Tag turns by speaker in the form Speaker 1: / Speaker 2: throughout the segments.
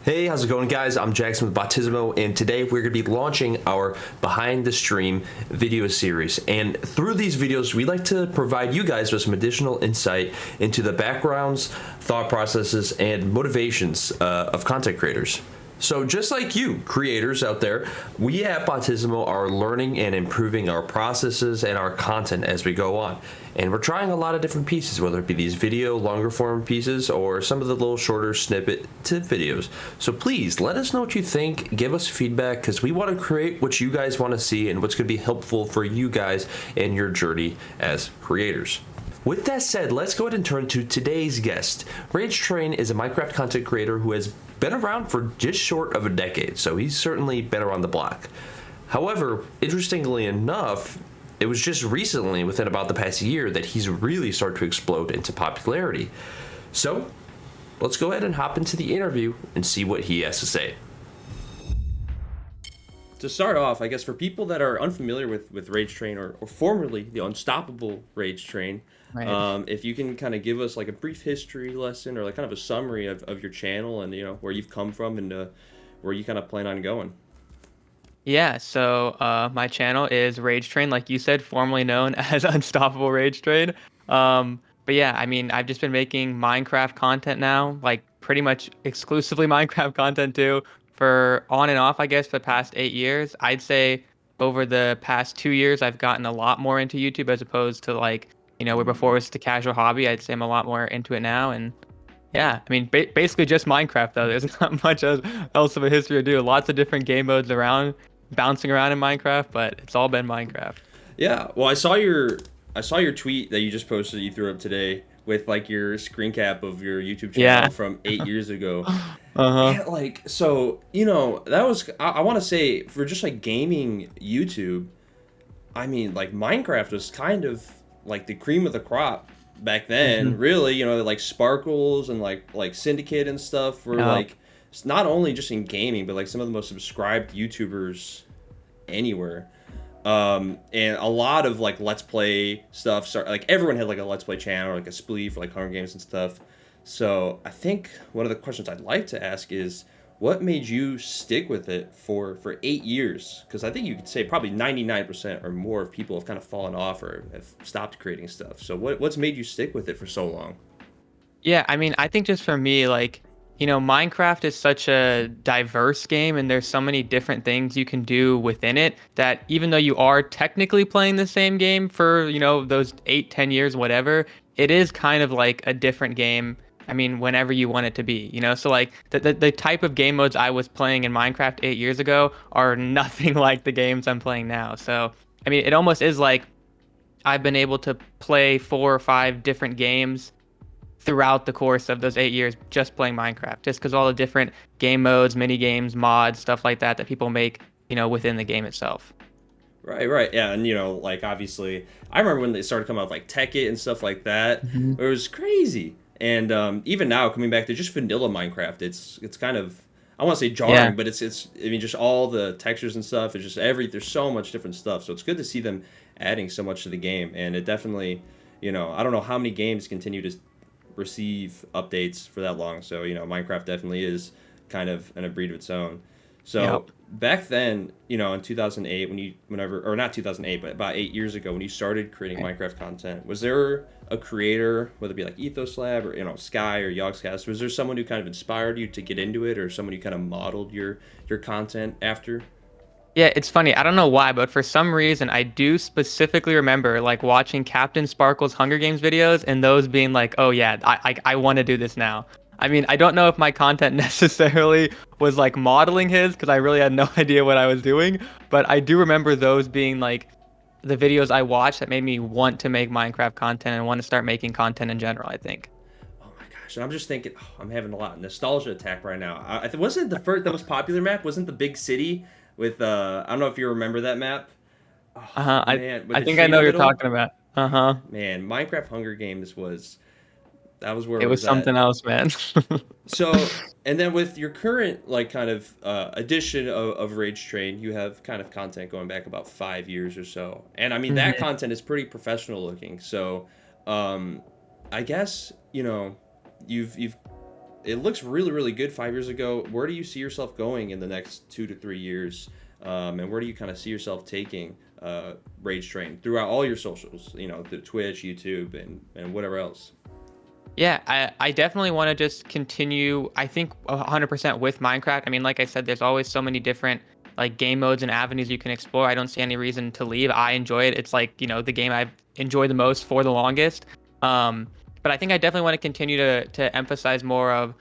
Speaker 1: Hey, how's it going, guys? I'm Jackson with Botisimo, and today we're going to be launching our Behind the Stream video series. And through these videos, we like to provide you guys with some additional insight into the backgrounds, thought processes, and motivations of content creators. So just like you, creators out there, we at Botisimo are learning and improving our processes and our content as we go on. And we're trying a lot of different pieces, whether it be these video, longer form pieces, or some of the little shorter snippet tip videos. So please let us know what you think, give us feedback, because we want to create what you guys want to see and what's going to be helpful for you guys in your journey as creators. With that said, let's go ahead and turn to today's guest. RageTrain is a Minecraft content creator who has been around for just short of a decade, so he's certainly been around the block. However, interestingly enough, it was just recently, within about the past year, that he's really started to explode into popularity. So, let's go ahead and hop into the interview and see what he has to say. To start off, I guess for people that are unfamiliar with RageTrain or formerly the unstoppable RageTrain,
Speaker 2: Right.
Speaker 1: if you can kind of give us like a brief history lesson or like kind of a summary of your channel and where you've come from and where you kind of plan on going.
Speaker 2: Yeah, so my channel is RageTrain, like you said, formerly known as Unstoppable RageTrain. But yeah, I mean, I've just been making Minecraft content now, like pretty much exclusively Minecraft content too, for on and off, I guess, for the past 8 years. I'd say over the past 2 years, I've gotten a lot more into YouTube as opposed to like, where before it was just a casual hobby. I'd say I'm a lot more into it now, and yeah, I mean, basically just Minecraft though. There's not much else of a history to do. Lots of different game modes around, bouncing around in Minecraft, but it's all been Minecraft.
Speaker 1: Yeah, well, I saw your tweet that you just posted. You threw up today with like your screen cap of your YouTube
Speaker 2: Yeah.
Speaker 1: channel from 8 years ago.
Speaker 2: Uh-huh.
Speaker 1: And like, so that was I want to say for just like gaming YouTube. I mean, like Minecraft was kind of like the cream of the crop back then.
Speaker 2: Hmm.
Speaker 1: Really, like Sparkles and like Syndicate and stuff were
Speaker 2: Yeah.
Speaker 1: like not only just in gaming, but like some of the most subscribed YouTubers anywhere. And a lot of like Let's Play stuff. Like everyone had like a Let's Play channel, or like a splee for like Hunger Games and stuff. So I think one of the questions I'd like to ask is, what made you stick with it for 8 years? Because I think you could say probably 99% or more of people have kind of fallen off or have stopped creating stuff. So what's made you stick with it for so long?
Speaker 2: Yeah, I mean, I think just for me, like, Minecraft is such a diverse game and there's so many different things you can do within it that even though you are technically playing the same game for, those 8, 10 years, whatever, it is kind of like a different game. I mean, whenever you want it to be. So like the type of game modes I was playing in Minecraft 8 years ago are nothing like the games I'm playing now. So, I mean, it almost is like I've been able to play 4 or 5 different games throughout the course of those 8 years just playing Minecraft, just because all the different game modes, mini games, mods, stuff like that people make, within the game itself.
Speaker 1: Right, right, yeah, and like obviously, I remember when they started coming out with like Tekkit and stuff like that.
Speaker 2: Hmm.
Speaker 1: It was crazy, and even now coming back to just vanilla Minecraft, it's kind of, I want to say
Speaker 2: Yeah.
Speaker 1: jarring, but it's I mean just all the textures and stuff. It's just there's so much different stuff, so it's good to see them adding so much to the game, and it definitely, I don't know how many games continue to receive updates for that long. So Minecraft definitely is kind of a breed of its own. So
Speaker 2: Yep.
Speaker 1: back then, in 2008, whenever, or not 2008, but about 8 years ago, when you started creating
Speaker 2: Right.
Speaker 1: Minecraft content, was there a creator, whether it be like Ethos Lab or Sky or Yogscast, was there someone who kind of inspired you to get into it, or someone who kind of modeled your content after?
Speaker 2: Yeah, it's funny. I don't know why, but for some reason, I do specifically remember like watching Captain Sparkle's Hunger Games videos and those being like, "Oh yeah, I want to do this now." I mean, I don't know if my content necessarily was like modeling his because I really had no idea what I was doing, but I do remember those being like the videos I watched that made me want to make Minecraft content and want to start making content in general, I think.
Speaker 1: Oh my gosh! And I'm just thinking, I'm having a lot of nostalgia attack right now. Wasn't the first, the most popular map? Wasn't the big city with I don't know if you remember that map. Oh
Speaker 2: Uh-huh. I
Speaker 1: man, with
Speaker 2: I
Speaker 1: the
Speaker 2: think I
Speaker 1: tree in
Speaker 2: know
Speaker 1: the
Speaker 2: what you're
Speaker 1: middle.
Speaker 2: talking about. Uh-huh.
Speaker 1: Man, Minecraft Hunger Games was, that was where
Speaker 2: It
Speaker 1: it
Speaker 2: was
Speaker 1: was at.
Speaker 2: something else, man.
Speaker 1: So, and then with your current like kind of edition of Rage Train, you have kind of content going back about 5 years or so, and I mean that
Speaker 2: Mhm.
Speaker 1: content is pretty professional looking. So, I guess you've it looks really, really good 5 years ago. Where do you see yourself going in the next 2 to 3 years? And where do you kind of see yourself taking RageTrain throughout all your socials? You know, the Twitch, YouTube, and whatever else.
Speaker 2: Yeah, I definitely want to just continue, I think 100% with Minecraft. I mean, like I said, there's always so many different like game modes and avenues you can explore. I don't see any reason to leave. I enjoy it. It's like, the game I've enjoyed the most for the longest. Um, but I think I definitely want to continue to emphasize more of,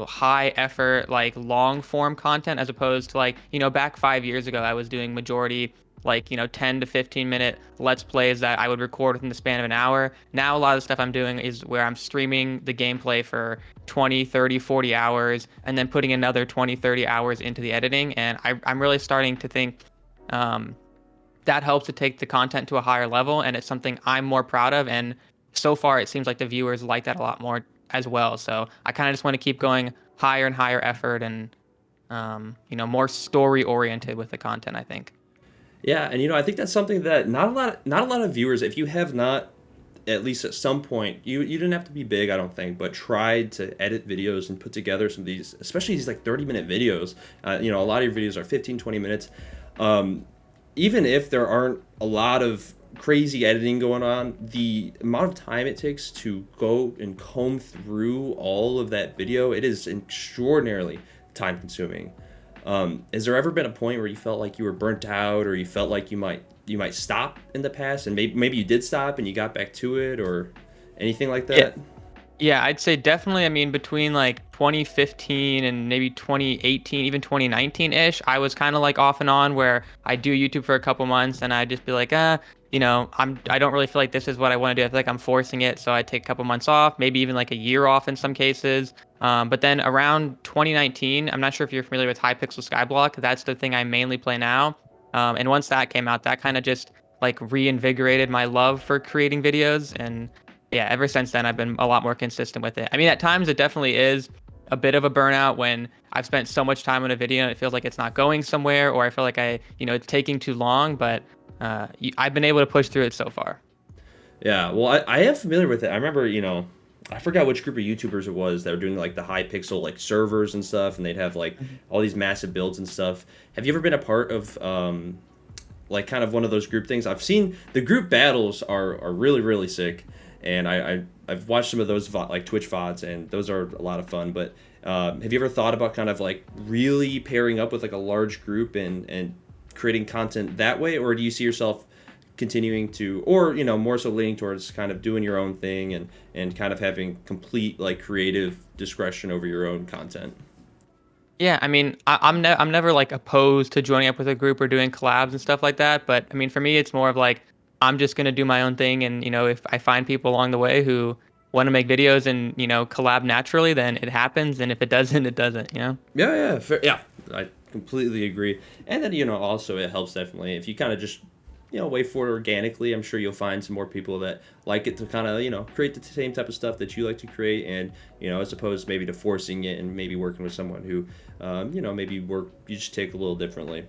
Speaker 2: high effort, like long form content as opposed to like, back 5 years ago, I was doing majority like 10 to 15 minute let's plays that I would record within the span of an hour. Now a lot of the stuff I'm doing is where I'm streaming the gameplay for 20, 30, 40 hours and then putting another 20, 30 hours into the editing. And I'm really starting to think that helps to take the content to a higher level, and it's something I'm more proud of. And so far it seems like the viewers like that a lot more as well. So I kind of just want to keep going higher and higher effort and more story oriented with the content, I think.
Speaker 1: Yeah, and I think that's something that not a lot of viewers, if you have not at least at some point, you didn't have to be big, I don't think, but tried to edit videos and put together some of these, especially these like 30-minute videos. A lot of your videos are 15, 20 minutes. Even if there aren't a lot of crazy editing going on, the amount of time it takes to go and comb through all of that video, it is extraordinarily time consuming. Has there ever been a point where you felt like you were burnt out, or you felt like you might stop in the past, and maybe you did stop and you got back to it, or anything like that?
Speaker 2: Yeah. Yeah, I'd say definitely. I mean, between like 2015 and maybe 2018, even 2019-ish, I was kind of like off and on where I do YouTube for a couple months and I'd just be like, I don't really feel like this is what I want to do. I feel like I'm forcing it. So I take a couple months off, maybe even like a year off in some cases. But then around 2019, I'm not sure if you're familiar with Hypixel Skyblock. That's the thing I mainly play now. And once that came out, that kind of just like reinvigorated my love for creating videos. And yeah, ever since then, I've been a lot more consistent with it. I mean, at times it definitely is a bit of a burnout when I've spent so much time on a video and it feels like it's not going somewhere, or I feel like it's taking too long, but I've been able to push through it so far.
Speaker 1: Yeah, well, I am familiar with it. I remember, I forgot which group of YouTubers it was that were doing like the high pixel like servers and stuff, and they'd have like all these massive builds and stuff. Have you ever been a part of like kind of one of those group things? I've seen the group battles are really, really sick. And I've watched some of those like Twitch VODs, and those are a lot of fun. But have you ever thought about kind of like really pairing up with like a large group and creating content that way? Or do you see yourself continuing to, or, more so leaning towards kind of doing your own thing and kind of having complete like creative discretion over your own content?
Speaker 2: Yeah, I mean, I'm never like opposed to joining up with a group or doing collabs and stuff like that. But I mean, for me, it's more of like I'm just gonna do my own thing, and if I find people along the way who want to make videos and collab naturally, then it happens, and if it doesn't, it doesn't.
Speaker 1: Yeah, fair, yeah, I completely agree. And then also it helps definitely if you kind of just wait for it organically. I'm sure you'll find some more people that like it to kind of create the same type of stuff that you like to create, and as opposed maybe to forcing it and maybe working with someone who maybe you just take a little differently.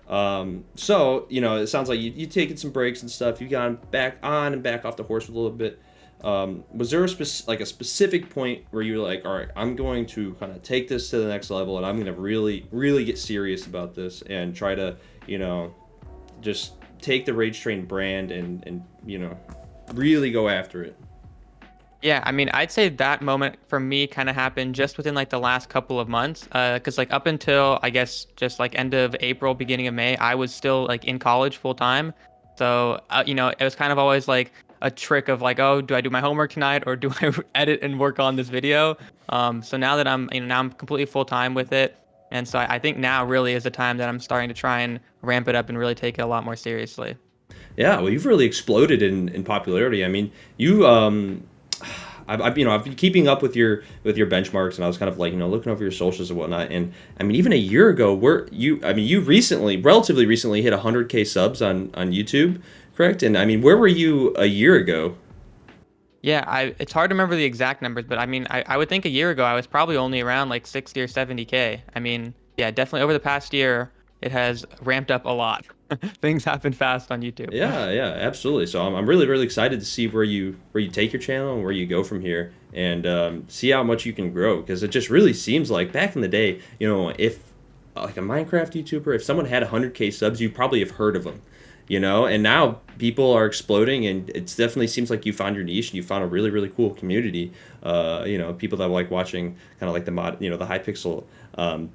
Speaker 1: So it sounds like you taking some breaks and stuff. You got back on and back off the horse a little bit. Was there a specific point where you were like, all right, I'm going to kind of take this to the next level, and I'm going to really, really get serious about this and try to, just take the RageTrain brand and really go after it?
Speaker 2: Yeah, I mean, I'd say that moment for me kind of happened just within like the last couple of months. Because like up until I guess just like end of April, beginning of May, I was still like in college full time. So, it was kind of always like a trick of like, oh, do I do my homework tonight or do I edit and work on this video? So now that I'm completely full time with it. And so I think now really is the time that I'm starting to try and ramp it up and really take it a lot more seriously.
Speaker 1: Yeah, well, you've really exploded in popularity. I mean, I've been keeping up with your benchmarks, and I was kind of like looking over your socials and whatnot. And I mean, even a year ago, you relatively recently hit 100K subs on YouTube, correct? And I mean, where were you a year ago?
Speaker 2: Yeah, it's hard to remember the exact numbers, but I mean, I would think a year ago I was probably only around like 60 or 70K. I mean, yeah, definitely over the past year it has ramped up a lot. Things happen fast on YouTube.
Speaker 1: Yeah, absolutely. So I'm really, really excited to see where you take your channel and where you go from here, and see how much you can grow. Because it just really seems like back in the day, if like a Minecraft YouTuber, if someone had 100K subs, you probably have heard of them, And now people are exploding, and it definitely seems like you found your niche and you found a really, really cool community. People that like watching kind of like the mod, the high pixel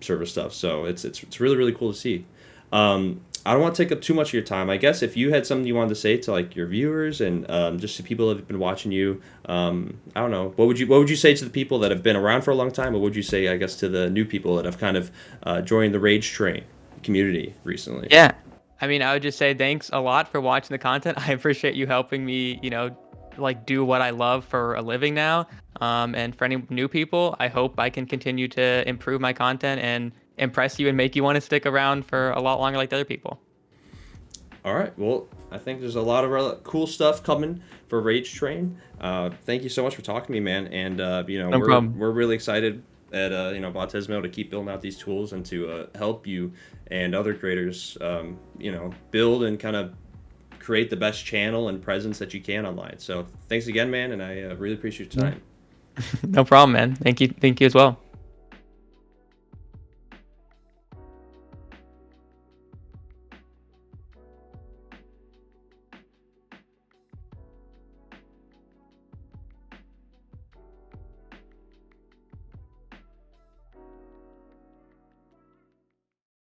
Speaker 1: server stuff. So it's really, really cool to see. I don't want to take up too much of your time. I guess if you had something you wanted to say to like your viewers and just to people that have been watching you, I don't know, what would you say to the people that have been around for a long time? What would you say, I guess, to the new people that have kind of joined the RageTrain community recently?
Speaker 2: Yeah. I mean, I would just say thanks a lot for watching the content. I appreciate you helping me, like do what I love for a living now. And for any new people, I hope I can continue to improve my content and impress you and make you want to stick around for a lot longer like the other people.
Speaker 1: All right. Well, I think there's a lot of cool stuff coming for RageTrain. Thank you so much for talking to me, man. And
Speaker 2: No problem.
Speaker 1: we're really excited at Botisimo to keep building out these tools and to help you and other creators, build and kind of create the best channel and presence that you can online. So thanks again, man, and I really appreciate your time.
Speaker 2: No problem, man. Thank you. Thank you as well.